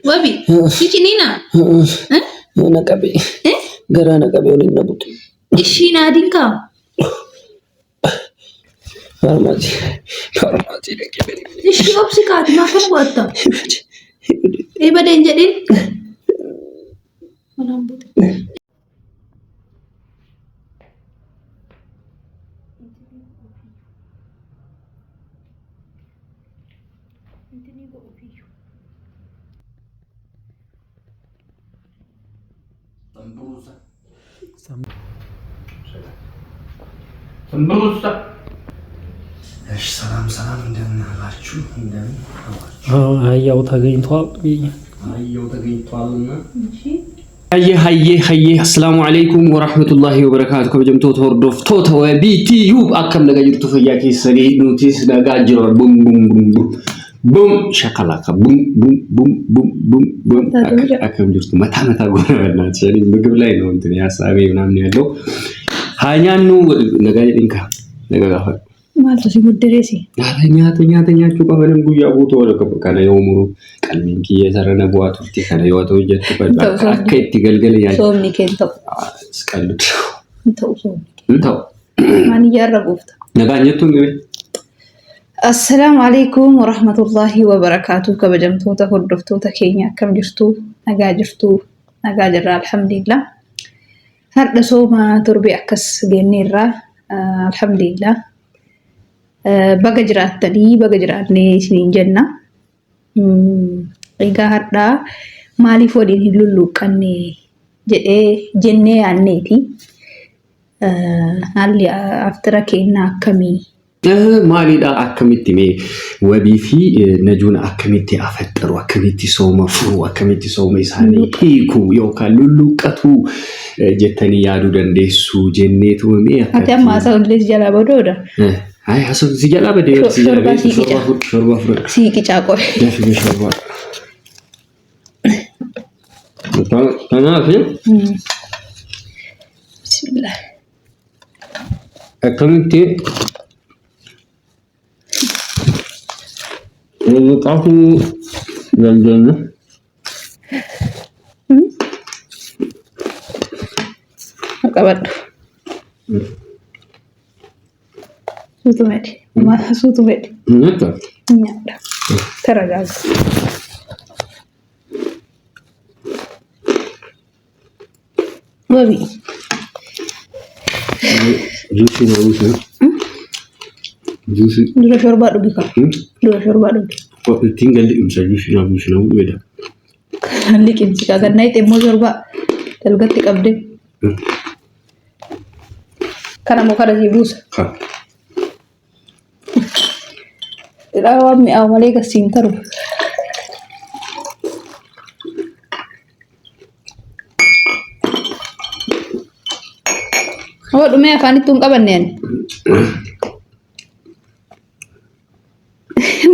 Wabi, kikinina. Naqabe. Gara naqabe waliin nabuti. Ishiin adiin kaa. Farmaati dhaqee. Ishii obsi kaati maa kan bu'atta? Badeen jedhin. Sambusa. እሺ ሰላም እንደምን አላችሁ? እንደምን አላችሁ? አህያው ተገኝቷል። haye assalamu alaykum wa rahmatullahi wa barakatuh kabajamto hordofto BTU akkam naga jirtu fayyaa keessanii nutis nagaa jirra bum shakalaka bum akkam jirtu mata ጎና በእናትሽ ምግብ ላይ ነው እንትን ያሳቤ ምናምን ያለው ሃኛኑ naga ይንካ naga ጋር ማለት ሲጉድሬሲ ኛተኛችሁ ቀበለም ጉያ ቦቶ ወለከበካለ የውሙሩ ቀልሚን ከየሰረነ ቧት ውስጥ ከነ ይወጡ ጀት አከት ይገልገል ያይ ሶምኒ ከንተው ስቀልድ እንተው ማን ያረጉፍታ ነጋኘቱ ነው السلام عليكم ورحمة الله وبركاته كبجمتو تهردفتو تكينيا كم جرتو نجا جرا الحمد لله هرد سوما تربي أكس جنيرة الحمد لله bagajraatanii bagajraatnee isiniin jenna. Egaa har'aa maaliif waliin hin lulluuqqanne jennee yaanneeti. Haalli aftira keenyaa akkamii? Maalidha akkamitti mee wabii fi najuun akkamitti afattaru akkamitti sooma furu akkamitti sooma isaanii hiiku yookaan lulluuqqatu jettanii yaaduu dandeessu jenneetu mee akkamitti? Ati amma haasa'u illee jala bodoodha. Ay, haso sijala bade shorba furu. Siki chako. Defi shorba. Tanah Bismillah. Akamitti kafu dan. Akabat. Sutu medi. Nyata. Teragaga. Wabi. Juicy na usi. Juicy. Dura shorba dubi ka. Dura shorba dubi. Kok tinggal di imsa juicy na ubi beda. Likim sika ganai temo shorba. Dalgatti qabde. Kana mo kada hibusa. Ha. Rawam mi awale ka sintaru. Oh, dume afaan ittuun qabanneen.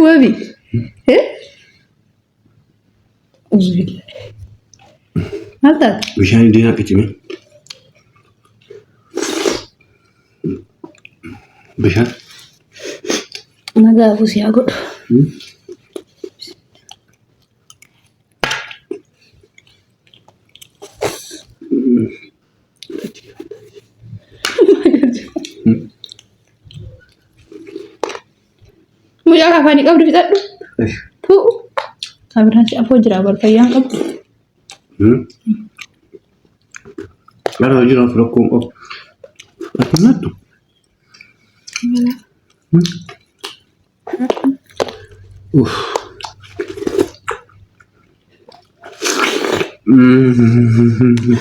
Wabi. Uzbillah. Malta. Bishaan dina kitime. Bishaan. Naga abusi aku. Muja kapan ni kau berbicara tu? Tu, kami nanti apa jera berpayang kau? Kalau aja nak rokok, apa nak tu?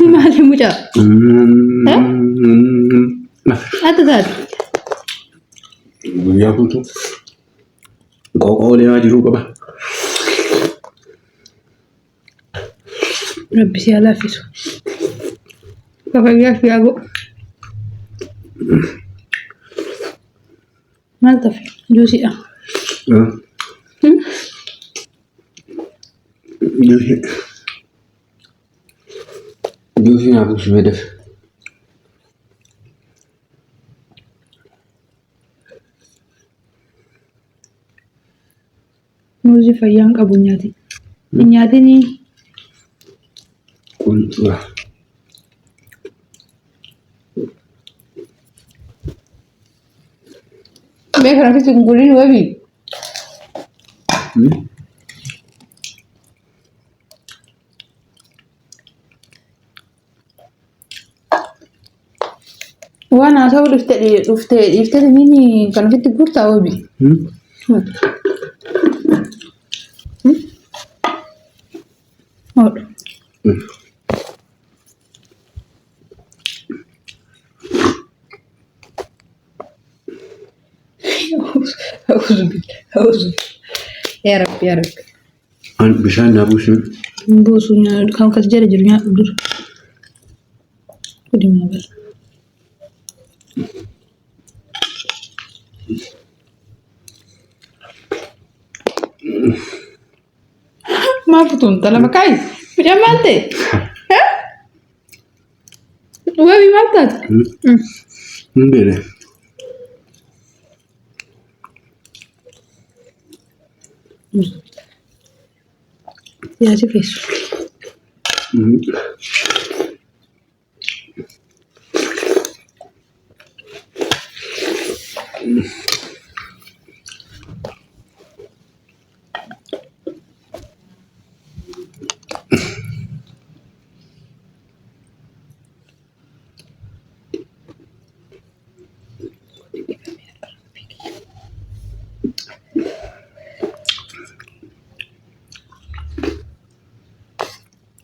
Mana muda? Ada tak? Ya aku tu. Kau dia di rumah bah. Rabbi siapa fisu? Kakak dia aku. Malta fi juicy ah. Juicy aku sudah def. muzi fayyaan qabu nyaati. Nyaatini qunxura. beekana fi gulin wabi. Waan haasa'u dhiftee nini kan ofitti guurtaa wabi. Ya Rabbi. An bishaan naa buusu. Buusu kan kas jala jiru nyaadhu dura. Kudima bal. Maaf tun tala makai. Punya mante. Wabi maltat. Bene. Ya sih guys.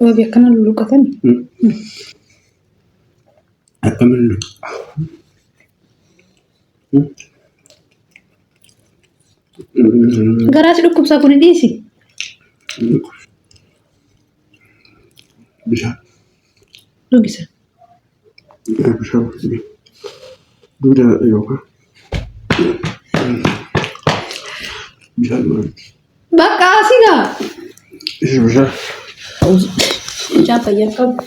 Wabi akkana luluqatani. Akkamiin Garaasi dhukkubsaa kun dhiisi. bishaan. Dhugisa. Bishaan duudaa yookaan bishaan maal? Bakka asigaa. Bishaan. Bishaan fayyaa qabu.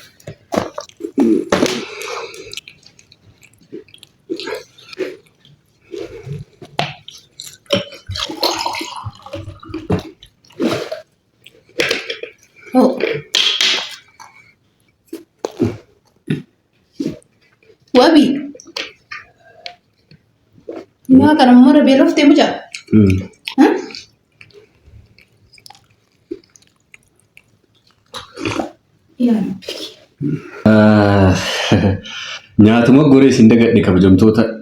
Wabi. Maa kana mura beeloftee mucaa. Nyaatuma goree isin dagadhe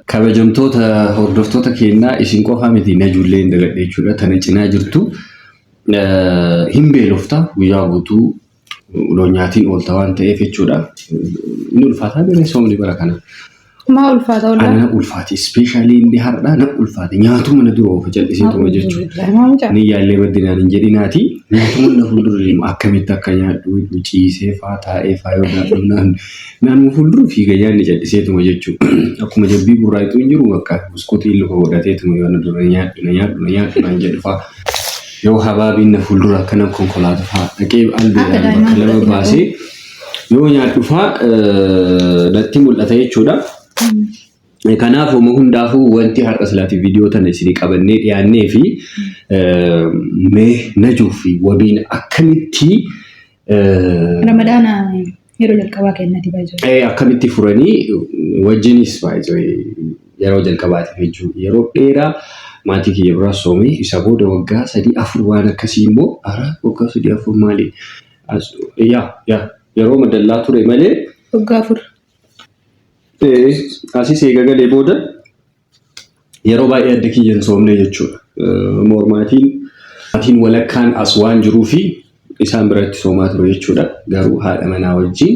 kabajamtoota hordoftoota keenyaa isin qofaa miti najuullee hin dagadhe jechuudha. Tana cinaa jirtu hin beelofta guyyaa guutuu loon nyaatiin oolta waan ta'eef jechuudha. Inni ulfaataa biree soomni bara kana. Maa ulfaata oolaa? Ana ulfaati ispeeshaalii inni har'aa na ulfaate nyaatuma na dura oofa jal'iseetuma jechuudha. Ni yaallee baddinaan hin jedhinaati nyaatuma na fuuldura deemu akkamitti akka nyaadhu ciisee faa taa'ee faa yoo nyaadhu naannoo fuuldura fiiga nyaanni jal'iseetuma jechuudha. Akkuma jabbii burraayituu hin jiru bakka buskuutiin luka godhateetuma yoo na dura nyaadhu naan jedhu faa. Yoo habaabiin na fuuldura akkana konkolaataa faa dhaqee albeedhaan bakka lama baasee yoo nyaadhu faa natti mul'ata jechuudha. Kanaaf homo hundaafuu wanti har'a silaati viidiyoo tana isinii qabannee dhiyaannee fi mee najuu fi wabiin akkamitti Ramadaana yeroo jalqabaa kennati baay'ee. Akkamitti furanii wajjinis baay'ee yeroo jalqabaatiif jechuudha. Yeroo dheeraa maatii kiyya biraa soomee isa booda waggaa 3-4 waan akkasii immoo waggaa 3-4 maali? Yeroo madallaa ture malee waggaa 4. Asii eegagalee booda yeroo baay'ee adda kiyyan soomne jechuudha. Maatiin walakkaan as waan jiruu fi isaan biratti soomaa ture jechuudha. Garuu haadha manaa wajjin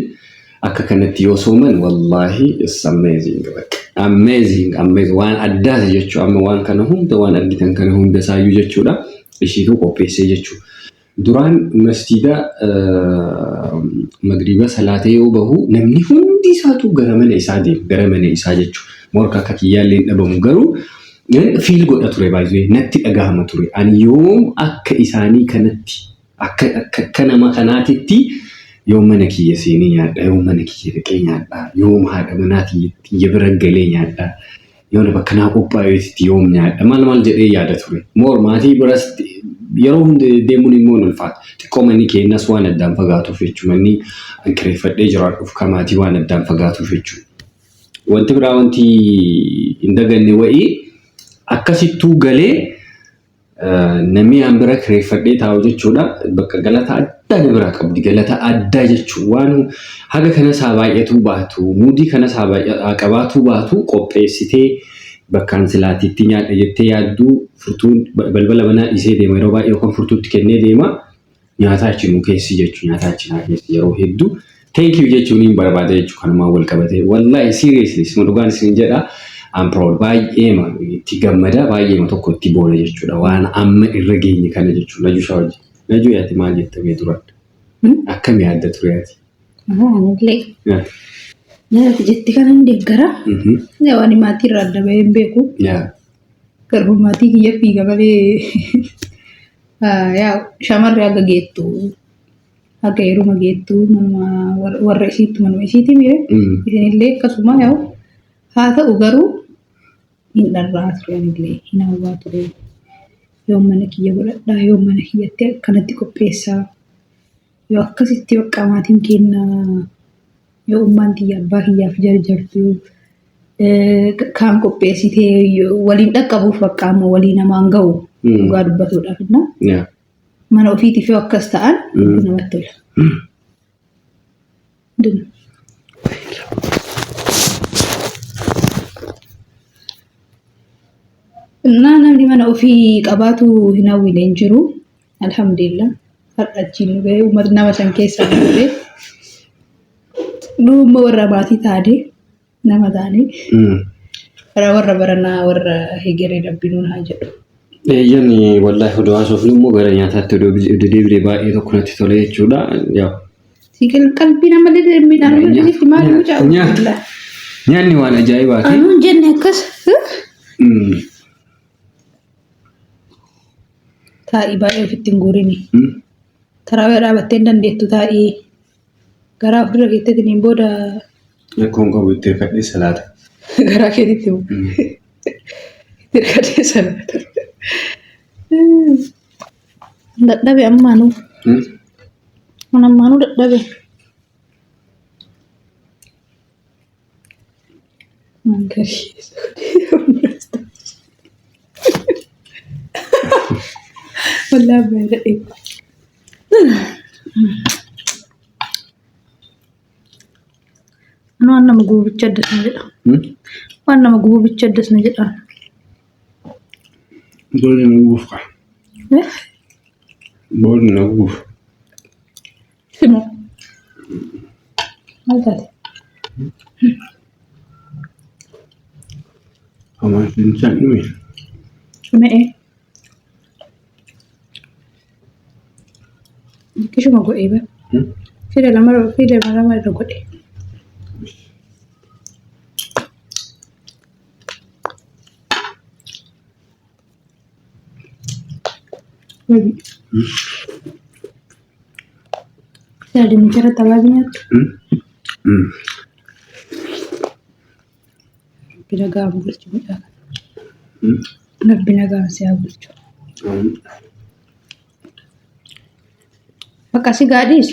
akka kanatti yoo sooman wallaahi it's amazing. Amazing waan addaati jechuudha. Amma waan kana hunda waan argitan kana hunda isaayyuu jechuudha. Ishiitu qopheessee jechuudha. Duraan masjiida magriba salaatee yoo bahu namni hundi isaatu gara mana isaa deema. Gara mana isaa jechuudha. Morka akka kiyyaallee hin dhabamu garuu fiil godha ture baay'ee natti dhagahama ture. Ani yoom akka isaanii kanatti akka nama kanaatitti yoom mana kiyya seenee nyaadha, yoom mana kiyya dhaqee nyaadha, yoom haadha manaa kiyya bira galee nyaadha, yoona bakka naa qophaa'eetti yoom nyaadha maal jedhee yaada ture. Moor maatii biras yeroo hundi deemuun immoo ni ulfaata. Xiqqoo manni keenyas waan addaan fagaatuuf jechuudha. Manni kireeffadhee jiraadhuuf kan maatii waan addaan fagaatuuf jechuudha. Wanti biraa wanti hin daganne wa'ii akkasittuu galee namni aan bira kireeffadhee taa'u jechuudha. Bakka galata addaa na biraa qabdi. Galata addaa jechuun waan haga kanas haa baay'atuu baatu, muudii kanas haa qabaatuu baatu qopheessitee bakkaan silaatiitti nyaadha jettee yaadduu furtuun balbala manaa dhiisee deema yeroo baay'ee yookaan furtuutti kennee deema nyaataa achi nu keessi jechuun nyaataa achi naa keessi yeroo hedduu thank you jechuun hin barbaada jechuun kanumaa wal qabatee wallahi seriously sima dhugaan isin jedha I'm proud baay'eema itti gammada baay'eema tokko itti boona jechuudha waan amma irra geenye kana jechuudha Najuu Shawaji Najuu yaati maal jettamee turan akkam yaadda ture yaati. Nyaata jetti kan hin deeggara. Waan maatii irraa adda bahee hin beeku. Garuu maatii kiyya fiiga malee shamarree haga geettu haga heeruma geettu warra isiitti manuma isiitti mire isinillee akkasuma haa ta'u garuu hin dharraa ture anillee hin hawwaa ture. Yoo mana kiyya godhadhaa yoo mana kiyyatti akkanatti qopheessaa yoo akkasitti bakka maatiin kenna. Yoo ummaan kiyya abbaa kiyyaaf jarjartu kaan qopheessitee waliin dhaqqabuuf bakka amma walii namaan ga'u dhugaa dubbatuudhaaf mana ofiitiif yoo akkas ta'an namatti tola. Namni mana ofii qabaatu hin hawwine hin jiru. Alhamdulillah har'a achiin bahee uummata nama san keessaa bahee Numa warra maatii taane nama taane warra baranaa warra hegeree rabbiin haa jedhu. Eeyyani wallahi oduu haasofnu immoo gara nyaataatti oduu deebi'ee baay'ee tokko natti tole jechuudha. Sigal qalbii nama midhaan walitti maal mucaa nyaanni waan ajaa'ibaati. Anuun jenne akkas. Taa'ii baay'ee ofitti hin guurini. Taraa dhaabattee hin dandeettu taa'ii. Garaa ofirra keettatti niin booda. Kun qabu itti hirkadhee salaata. Garaa keetitti itti hirkadhee salaata. Dadhabe ammaanuu. Kun ammaanuu dadhabe. Wallaahi baay'ee waan nama guubicha addas na jedha. Waan nama guubicha addas na jedha. Boolni na guuf kaa. Boolni na guuf. Simoo. Maal taate? Hamaan siin dhumee. Dhumee. Kishuma godhee bara. Fida lama irra godhee. Jadi bicara tawabinya binagam bulchu binagam saya bulchu makasih gadis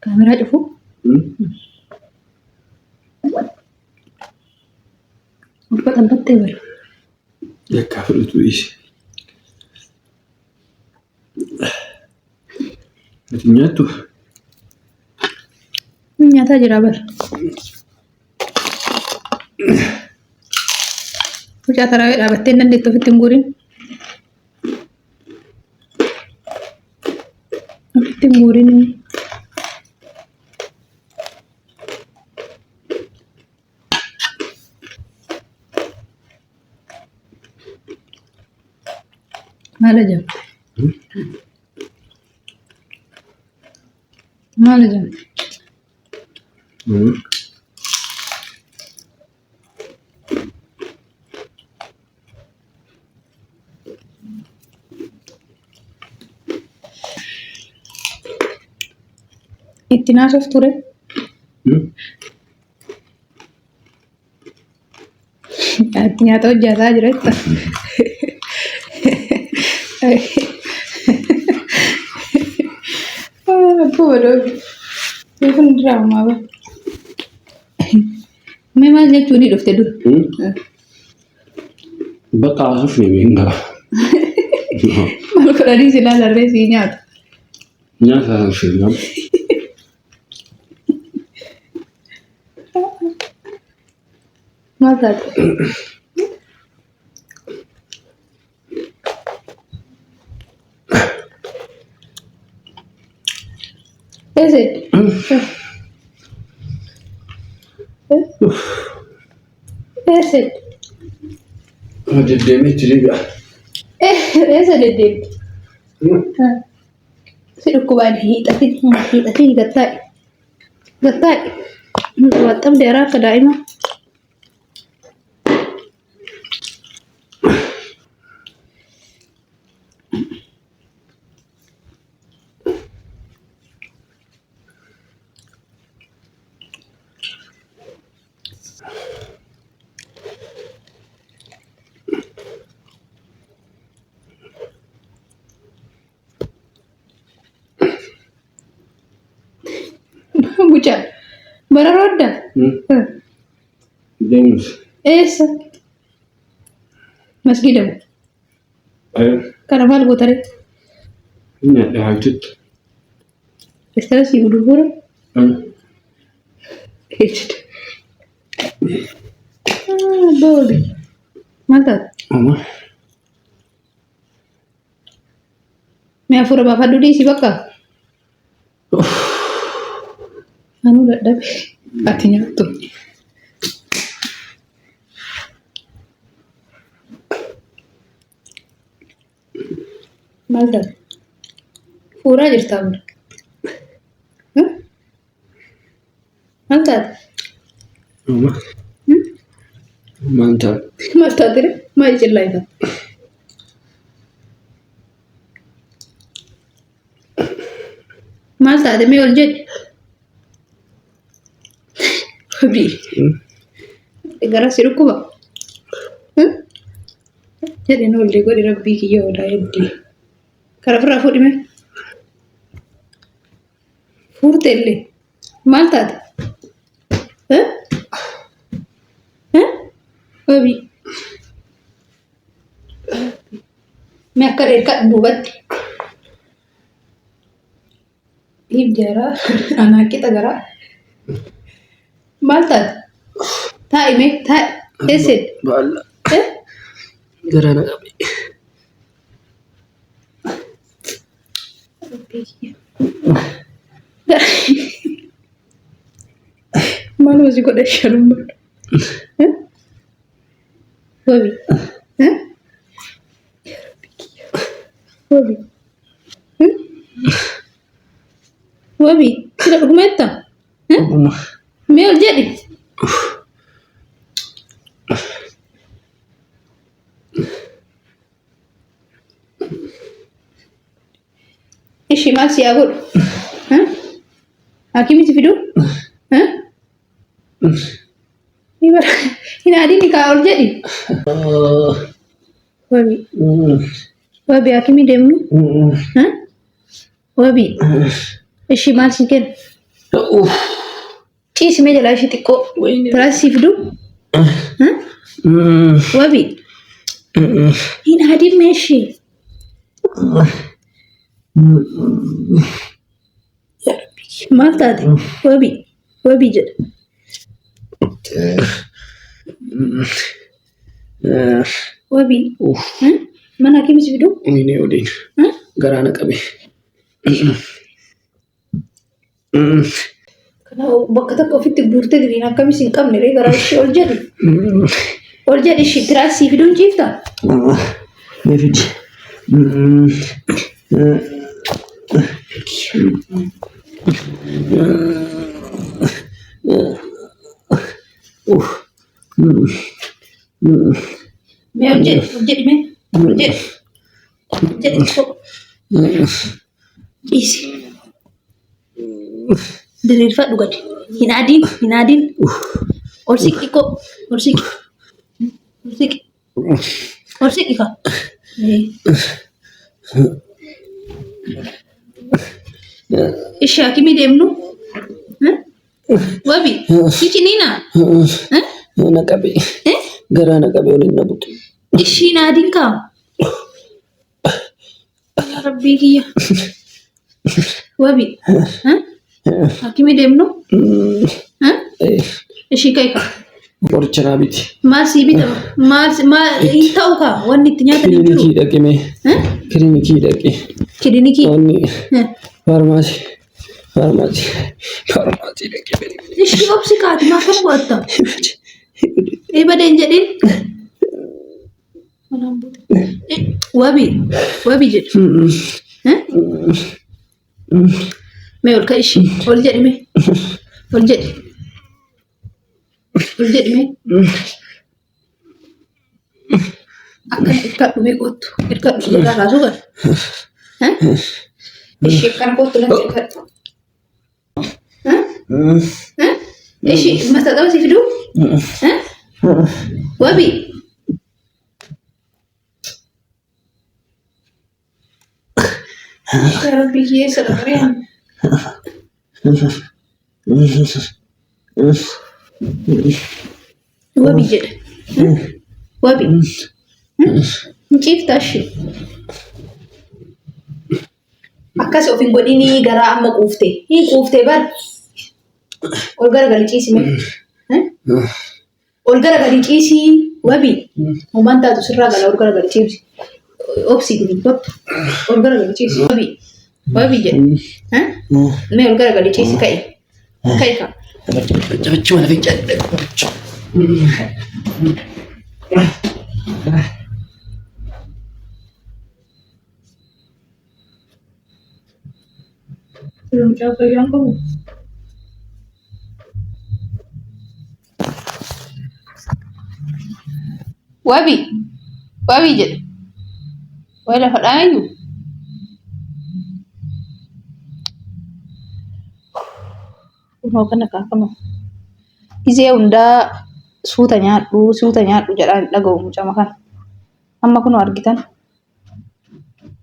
kamera cukup Apa tempat teh? Ya kafir itu isi. Nyatu. Nyata aja rabar. Ucap tarawih rabar tenan di tuh timburin. Timburin ini. Mana jam? Mana jam? Itti naasuuf ture. Nyaata hojjetaa jira jetta. Bodoh. Kun drama apa? Memang dia curi dokter dulu. Bakka asuuf ni enggak. Malu kalau di sini ada resinya. Nyaata asuuf ni. Mata. Is it? Is it? Deddeemee itti deebi'a. Eessa deddeemte? Si dhukkubaan hiixatii gattaa'i. Waxxabde araa akka daa'ima. Bucan. Bara roda. Deemus. Eessa? Masgida mu. Kana maal gootare? Nyaadha haalchitti. Istara si gudubura? Ejjita. Boodi. Maal taate? Oma. Mee hafuura baafadhu dhiisi bakka? Anu dadhabe. Ati nyaattu. Maal taate? Fuuraa jirtaa bula. Maal taate? Oma. Maal taate? Maal taate? Maal cillaa isaa? Maal taate? Mee ol jedhi. Bi. Gara si dhukkuba. Jedheen ollee godhi rabbii kiyya oolaa heddii. Kara firraa fuudhime. Fuurte illee. Maal taate? Obi. Mee akka dheerkaa duubatti. Dhiib jaraa. Anaa qixa garaa. Maal taate? Taa'i mee taa'i. Eessedha? Baala. Garaa na qabe. Maal hojii godha shanummaa? Wabi. Wabi. Wabi. Sila dhugmeetta? Mee ol jedhi. Ishi maal si haa godhu? Hakimitti fiduu? Hin adiin kaa ol jedhi. Wabi. Wabi hakimii deemnu? Wabi. Ishi maal si kennu? Ciisi mee jalaa ishee xiqqoo. Tiraas si fiduu? Wabi. Hin adiin mee ishee? Maal taate? Wabi. Wabi jedha. Wabi. Mana hakimitti fiduu? Inni waliin. Garaa na qabe. Bakka tokko ofitti guurtee diriin akkamis hin qabne garaa ishee ol jedhi. Ol jedhi ishee tiraas si fiduun ciifta? Mee fidi. Mee ol jedhi mee. Ol jedhi. Ol jedhi. Ciisi. Diriirfadhu gadi. Hin adiin. Ol siqi koo. Ol siqi ka. Ishi hakimii deemnu. Wabi. Kiciniina. Naqabe. Garaa naqabe waliin na butu. Ishii naadiin kaa. Ya Rabbii kiyya. Wabi. Hakimii deemnu. Ishii kaika. Qoricha naa biti. Maal sii bitama? Maal ta'u kaa wanni itti nyaatan hin jiru. Kilinikii dhaqime. Kilinikii dhaqe. Kilinikii. Wanni faarmaasii dhaqe. Ishii obsi kaati maa kan bu'atta? Badeen jedhin. Wabi jedhu. Mee ol ka'ishi. Ol jedhi mee. Ol jedhi. Ol jedhi mee. Akkana hirkadhu mee kottu. Hirkadhu sirraa kaasuu kan. Ishii akkana kottu lafa hirkadhu. Ishii mata qaba si fiduu. Wabi. Ya Rabbi keessa dhabareen. Wabi jedha. Wabi. Ciifta ishee. Akkas of hin godhinii garaa amma quuftee. Hin quuftee bar. Ol garagali ciisime. Ol garagali ciisii. Wabi. Homaan taatu sirraa gala ol garagali ciisi. Obsi gidi kottu. Ol garagali ciisi. Wabi jedha. Mee ol garagali ciisi ka'i. Ka'i ka. Cabachuu mana fincadhe. Belum capek yang kamu. Wabi jedha. Wayi lafa dhaayu. Kunoo kana kaafama. Gizee hundaa suuta nyaadhu jedhaan dhaga'u mucama kana. Amma kunoo argitan.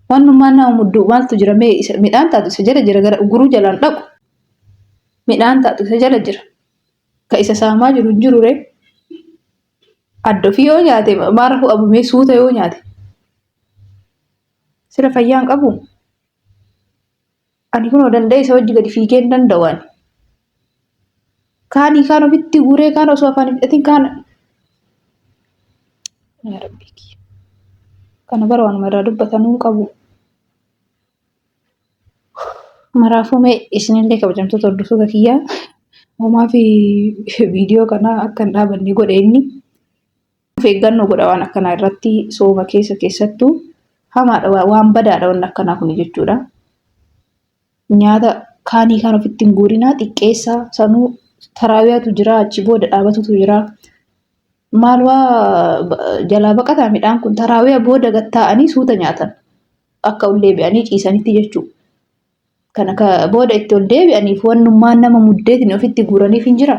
Wannummaan nama mudduu maaltu jira mee midhaan taatu isa jala jira gara guruu jalaan dhaqu. Midhaan taatu isa jala jira. Ka isa saamaa jiru hin jiru ree. Adda ofii yoo nyaate maara fu'abamee suuta yoo nyaate. Sira fayyaan qabu. Ani kunoo danda'e isa hojii gadi fiigee hin danda'an. Kaan ofitti guuree kaan osoo afaan hidhatiin kaan. Ya Rabbi. Kana bara waanuma irraa dubbatanuu qabu. Maraafuu mee isinillee kabajamtoota hordoftoota kiyyaa homaa fi viidiyoo kana akka hin dhaabanne godhe inni. Of eeggannoo godha waan akkanaa irratti sooma keessattuu hamaadha waan badaadha waan akkanaa kun jechuudha. Nyaata kaanii kaan ofitti hin guurinaa xiqqeessaa sanuu taraawiyaatu jira achi booda dhaabatutu jira. Maal waa jalaa baqataa midhaan kun taraawiyaa booda gattaa'anii suuta nyaatan. Akka ol deebi'anii ciisanitti jechuudha. Kana booda itti ol deebi'aniif wannummaan nama muddeetiin ofitti guuraniif hin jira.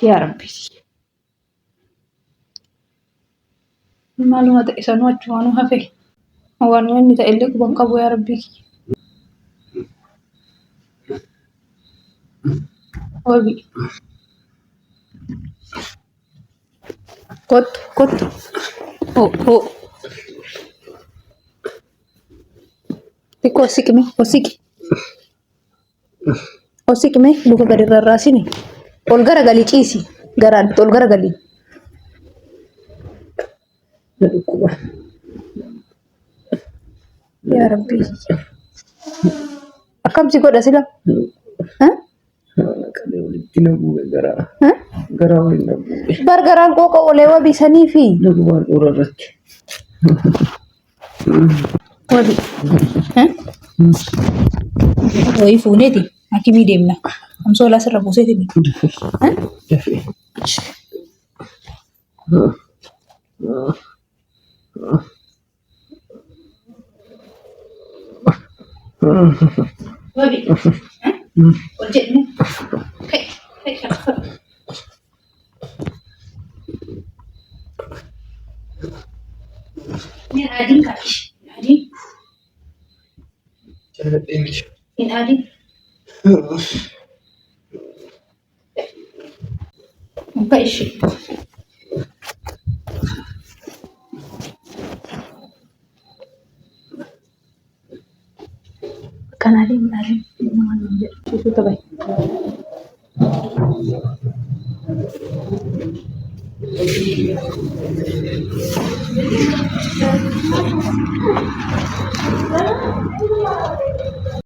Yaa Rabbi. Maaluma ta'e sanuu achumaanuu hafe. Waan inni ta'e illee quban qabu yaa Rabbi. Wabi. Kottu. Oh. Xiqqoo Osiqime luka gadi rarraasini. Ol garagalii ciisi. Garaan ol garagalii. Yaa Rabbi. Akkamsi godha sila? Gargaraan qooqa olee wabii sanii fi. Wabii. Wayii fuuneeti. Hakimii deemna. Amsoo laasirra buuseeti. babi. Wajib ni. Kai, kenapa? Ni adin kak. Adin. Ini adin. Buka isi. Kan adin. Itu terbaik.